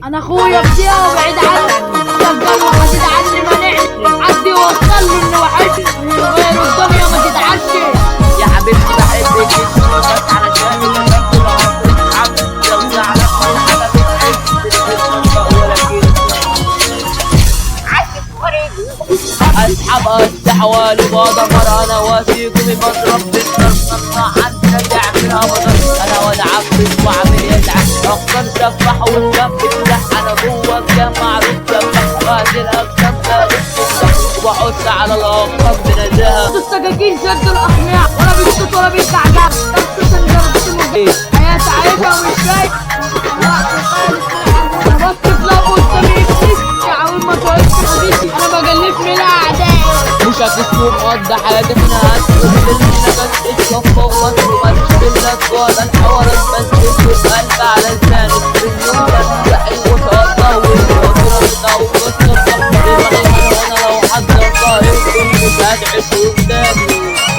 انا اخويا بديها وبعيد عني يفضل حاسد عني مانعني عدي وصل له انه وحشني غير الدنيا ما تتعشي يا حبيبتي بحبك انت بس علشان البنت العمر عبد لو زعلان ولا حاجه بتحب ولكن اسحب الحوالي وادمر انا واسيكم بضرب بالنار عندنا تعملها بضرب انا واد عبد واعمل يدعك اختار سفاح والجنب يفتح انا جوه الجامعه بتسبح غازل اكتب وبحط على الارقام بنزاهه السكاكين شدوا الاقناع ولا بيشوط ولا بيتعجب تخصص الجرس المبين حياة عايشة ومش جاي انا بكتب لو قدامي اكتب عاول ما تقولش حبيبي انا بجلف من الاعداء مش هتسلوب مقضى حياتي من هتسلوب اللي بس الصفة ومسلوب لك ولا الحوارات بس القلب على لساني اليوم بستحي وتقطع والوطرة وتصفى وانا لو حد طاير كنت هدعس قدامي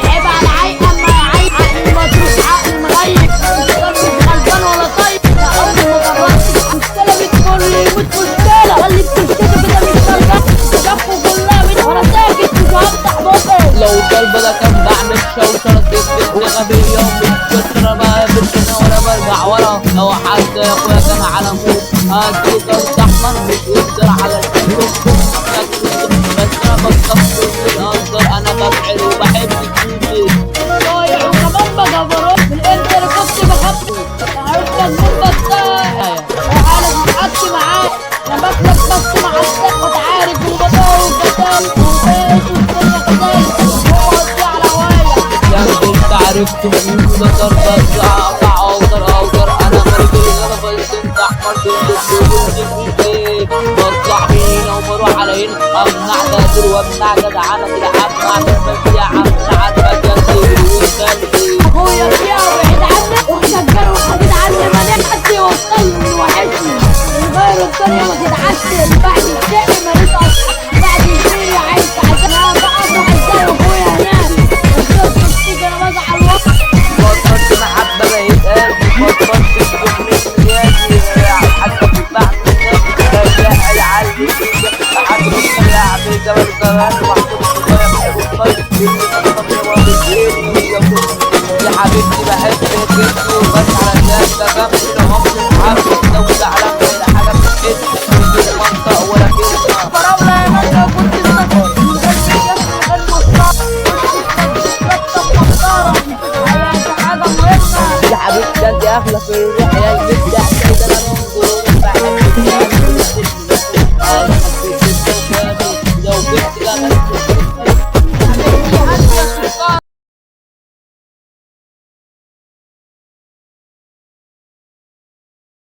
تعب على عيق اما يعيق عقل مطروش عقل مغيب مش غلبان ولا طيب يا ارض ما جربتش مشكلة بتمر يموت مشكلة اللي بتشتكي كده مش غلبان جفه كلها من ورا ساكت مش هفتح بقي لو الكلب ده كان بعمل شوشرة تكتب غبية ومش كترة ما قابلتنا ولا برجع ورا لو حد يا اخويا كان على موت هديله كارت احمر مش يقدر على الشوك بس انا بستخدم في الانظار انا بفعل وبحب الجيل ضايع وكمان بجبروك من الانتر كنت بخبط عرفت من بطال وحالك متحط معاك انا بكتب بس مع الثقة عارف وبدور وبدور وبيت والدنيا كذلك هو قصدي على هوايا يا انت عرفت مين ده ضربة اقطع اوتر انا ملك الغربة بس انت احمر دول بطلع مين وبروح على هنا امنع قادر وامنع جدعانة تلعب مع بس يا عم